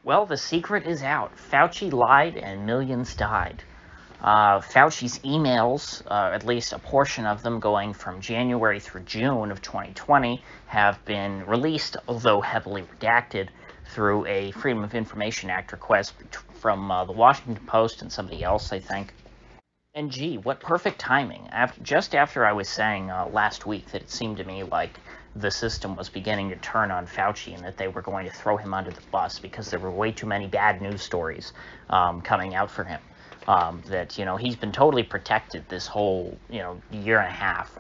Well, the secret is out. Fauci lied and millions died. Fauci's emails, at least a portion of them going from January through June of 2020, have been released, although heavily redacted, through a Freedom of Information Act request from the Washington Post and somebody else, I think. And gee, what perfect timing. Just after I was saying last week that it seemed to me like the system was beginning to turn on Fauci and that they were going to throw him under the bus because there were way too many bad news stories coming out for him. That, he's been totally protected this whole, year and a half.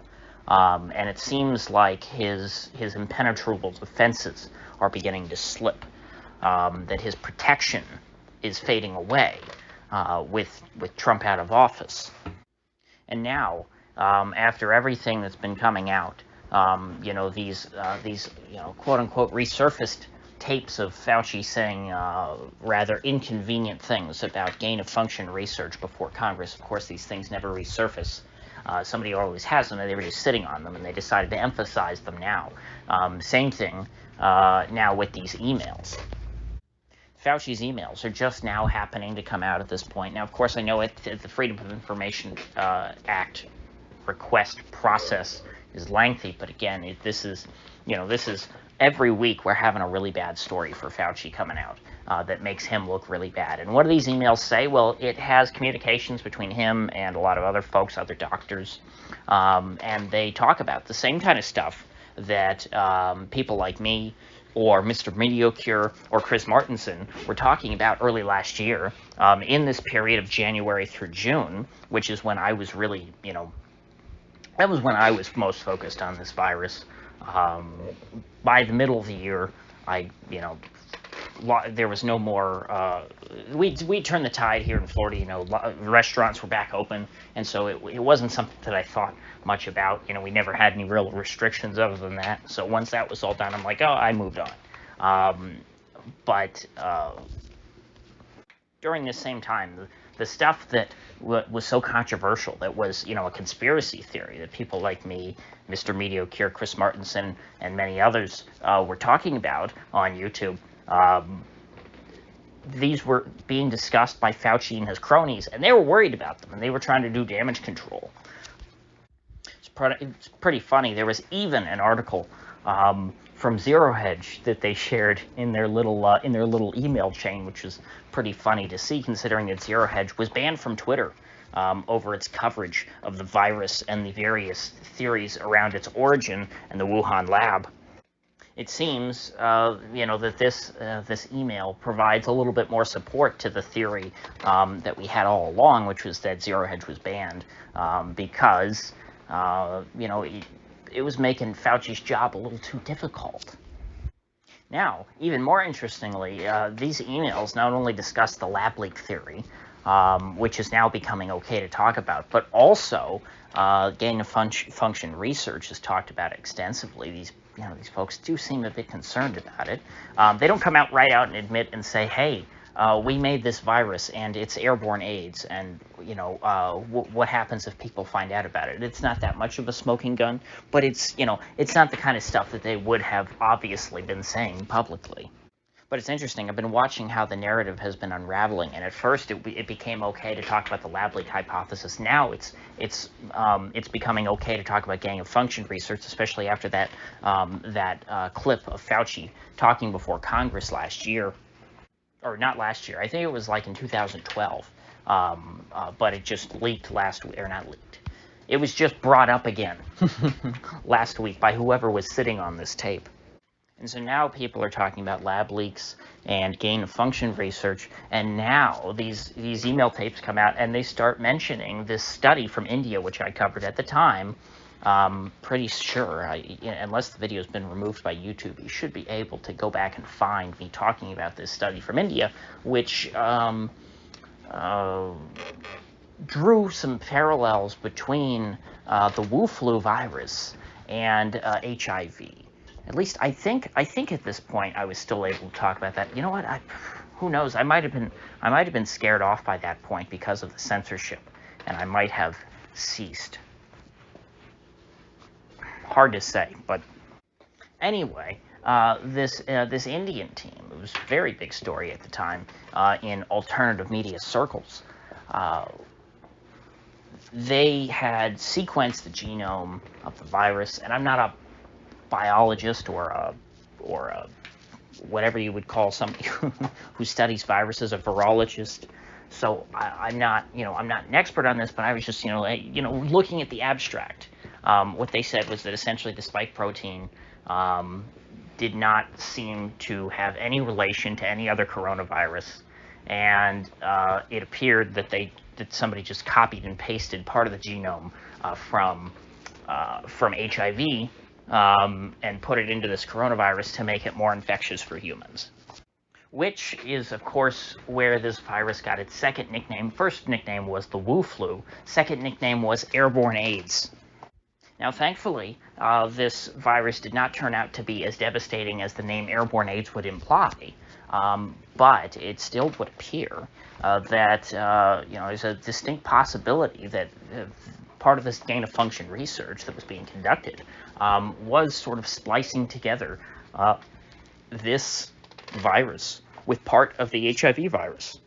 And it seems like his impenetrable defenses are beginning to slip. That his protection is fading away. With Trump out of office. And now, after everything that's been coming out, these quote-unquote resurfaced tapes of Fauci saying rather inconvenient things about gain-of-function research before Congress. Of course, these things never resurface. Somebody always has them, and they were just sitting on them, and they decided to emphasize them now. Same thing now with these emails. Fauci's emails are just now happening to come out at this point. Now, of course, I know the Freedom of Information Act request process is lengthy, but again, this is every week we're having a really bad story for Fauci coming out that makes him look really bad. And what do these emails say? Well, it has communications between him and a lot of other folks, other doctors, and they talk about the same kind of stuff that people like me or Mr. Mediocre or Chris Martenson were talking about early last year in this period of January through June, which is when I was really, that was when I was most focused on this virus. By the middle of the year, there was no more, we turned the tide here in Florida, restaurants were back open, and so it wasn't something that I thought much about. We never had any real restrictions other than that, so once that was all done, I'm like, oh, I moved on. But during this same time, the stuff that was so controversial, that was, a conspiracy theory that people like me, Mr. Mediocre, Chris Martenson, and many others were talking about on YouTube, these were being discussed by Fauci and his cronies, and they were worried about them, and they were trying to do damage control. It's pretty funny. There was even an article from Zero Hedge that they shared in their little email chain, which was pretty funny to see, considering that Zero Hedge was banned from Twitter over its coverage of the virus and the various theories around its origin and the Wuhan lab. It seems, that this email provides a little bit more support to the theory that we had all along, which was that Zero Hedge was banned because, it was making Fauci's job a little too difficult. Now, even more interestingly, these emails not only discuss the lab leak theory, which is now becoming okay to talk about, but also gain-of-function research is talked about extensively. These folks do seem a bit concerned about it. They don't come out right out and admit and say, hey, we made this virus and it's airborne AIDS, and what happens if people find out about it? It's not that much of a smoking gun, but it's not the kind of stuff that they would have obviously been saying publicly. But it's interesting. I've been watching how the narrative has been unraveling, and at first it became okay to talk about the lab leak hypothesis. Now it's becoming okay to talk about gain-of-function research, especially after that clip of Fauci talking before Congress last year, or not last year. I think it was like in 2012, but it just leaked last week, or not leaked. It was just brought up again last week by whoever was sitting on this tape. And so now people are talking about lab leaks and gain-of-function research, and now these email tapes come out and they start mentioning this study from India, which I covered at the time. Pretty sure, unless the video has been removed by YouTube, you should be able to go back and find me talking about this study from India, which drew some parallels between the Wu flu virus and HIV. At least I think at this point I was still able to talk about that. You know what? Who knows? I might have been scared off by that point because of the censorship, and I might have ceased. Hard to say, but anyway, this Indian team. It was a very big story at the time in alternative media circles. They had sequenced the genome of the virus, and I'm not a biologist or a whatever you would call somebody who studies viruses, a virologist. So I'm not, I'm not an expert on this, but I was just, looking at the abstract. What they said was that essentially the spike protein did not seem to have any relation to any other coronavirus, and it appeared that somebody just copied and pasted part of the genome from HIV and put it into this coronavirus to make it more infectious for humans. Which is, of course, where this virus got its second nickname. First nickname was the Wu flu. Second nickname was airborne AIDS. Now, thankfully, this virus did not turn out to be as devastating as the name airborne AIDS would imply, but it still would appear that there's a distinct possibility that part of this gain-of-function research that was being conducted was sort of splicing together this virus with part of the HIV virus.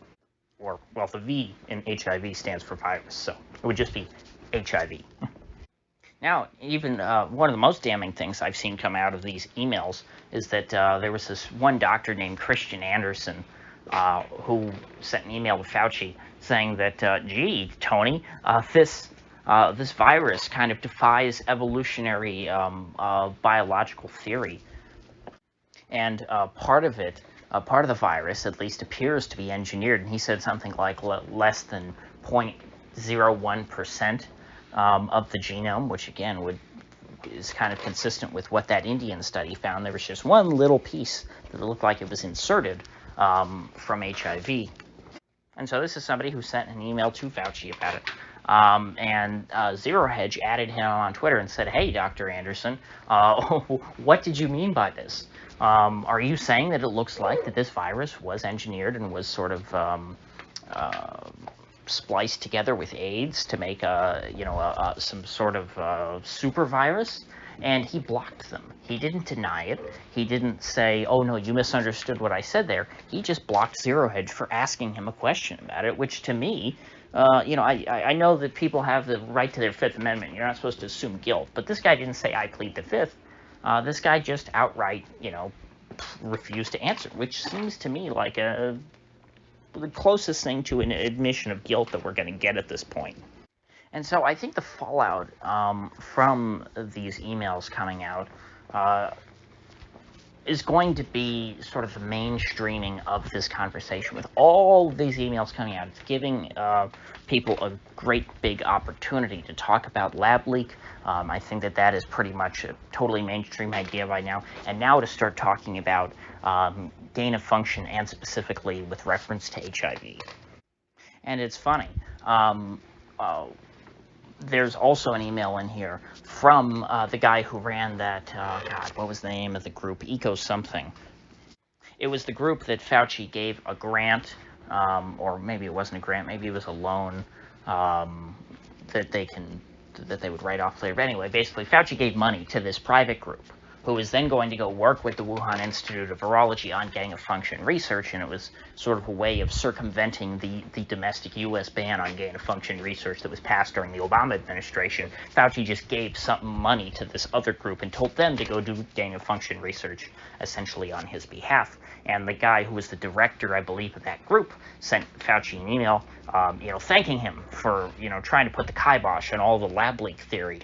Or, well, the V in HIV stands for virus, so it would just be HIV. Now, even one of the most damning things I've seen come out of these emails is that there was this one doctor named Christian Anderson who sent an email to Fauci saying that, gee, Tony, this virus kind of defies evolutionary biological theory. And part of the virus at least appears to be engineered. And he said something like less than 0.01% of the genome, which again is kind of consistent with what that Indian study found. There was just one little piece that looked like it was inserted from HIV. And so this is somebody who sent an email to Fauci about it. And Zero Hedge added him on Twitter and said, "Hey, Dr. Anderson, what did you mean by this? Are you saying that it looks like that this virus was engineered and was sort of spliced together with AIDS to make some sort of super virus?" And he blocked them. He didn't deny it. He didn't say, "Oh no, you misunderstood what I said there." He just blocked Zero Hedge for asking him a question about it, which to me, I know that people have the right to their Fifth Amendment. You're not supposed to assume guilt, but this guy didn't say, "I plead the Fifth." This guy just outright, refused to answer, which seems to me like the closest thing to an admission of guilt that we're going to get at this point. And so I think the fallout from these emails coming out is going to be sort of the mainstreaming of this conversation. With all of these emails coming out, it's giving people a great big opportunity to talk about lab leak. I think that is pretty much a totally mainstream idea by now. And now to start talking about gain of function, and specifically with reference to HIV. And it's funny. There's also an email in here from the guy who ran that, what was the name of the group? Eco something. It was the group that Fauci gave a grant, or maybe it wasn't a grant, maybe it was a loan that they would write off later. But anyway, basically, Fauci gave money to this private group, who is then going to go work with the Wuhan Institute of Virology on gain-of-function research, and it was sort of a way of circumventing the domestic U.S. ban on gain-of-function research that was passed during the Obama administration. Fauci just gave some money to this other group and told them to go do gain-of-function research, essentially on his behalf. And the guy who was the director, I believe, of that group sent Fauci an email, thanking him for, trying to put the kibosh on all the lab leak theory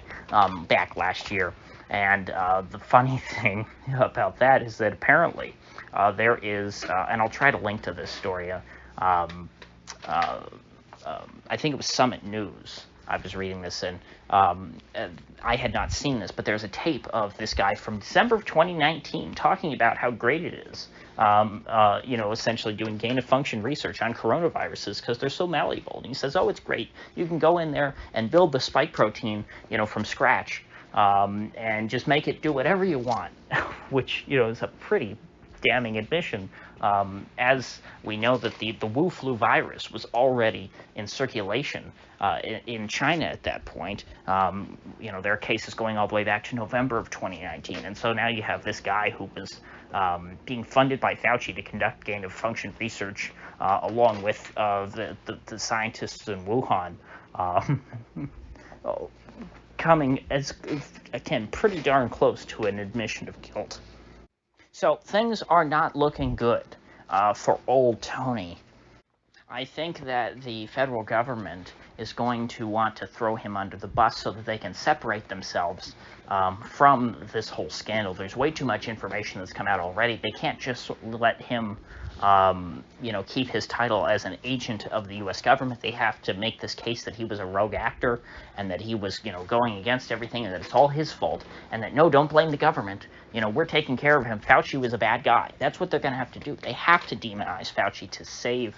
back last year. And the funny thing about that is that apparently there is, and I'll try to link to this story, I think it was Summit News. I was reading this, and I had not seen this, but there's a tape of this guy from December of 2019 talking about how great it is, essentially doing gain-of-function research on coronaviruses because they're so malleable. And he says, "Oh, it's great. You can go in there and build the spike protein, from scratch. And just make it do whatever you want," which, is a pretty damning admission, as we know that the Wu flu virus was already in circulation in China at that point. There are cases going all the way back to November of 2019, and so now you have this guy who was being funded by Fauci to conduct gain-of-function research along with the scientists in Wuhan, coming as, again, pretty darn close to an admission of guilt. So things are not looking good for old Tony. I think that the federal government is going to want to throw him under the bus so that they can separate themselves from this whole scandal. There's way too much information that's come out already. They can't just let him keep his title as an agent of the U.S. government. They have to make this case that he was a rogue actor and that he was, going against everything and that it's all his fault and that, no, don't blame the government. We're taking care of him. Fauci was a bad guy. That's what they're going to have to do. They have to demonize Fauci to save,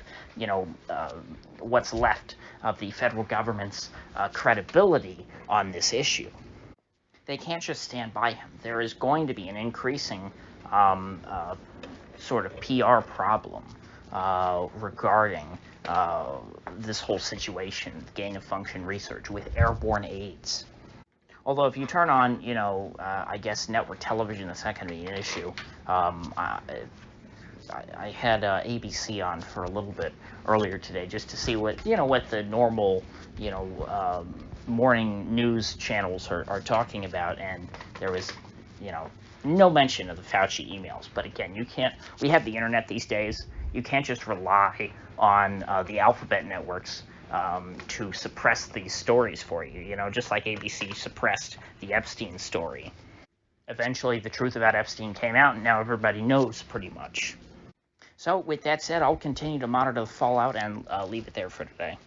what's left of the federal government's credibility on this issue. They can't just stand by him. There is going to be an increasing sort of PR problem regarding this whole situation, gain-of-function research with airborne AIDS. Although if you turn on, I guess network television, that's not going to be an issue. I had ABC on for a little bit earlier today just to see what the normal, morning news channels are talking about, and there was, no mention of the Fauci emails. But again, we have the internet these days. You can't just rely on the alphabet networks to suppress these stories for you, just like ABC suppressed the Epstein story. Eventually, the truth about Epstein came out, and now everybody knows pretty much. So with that said, I'll continue to monitor the fallout and leave it there for today.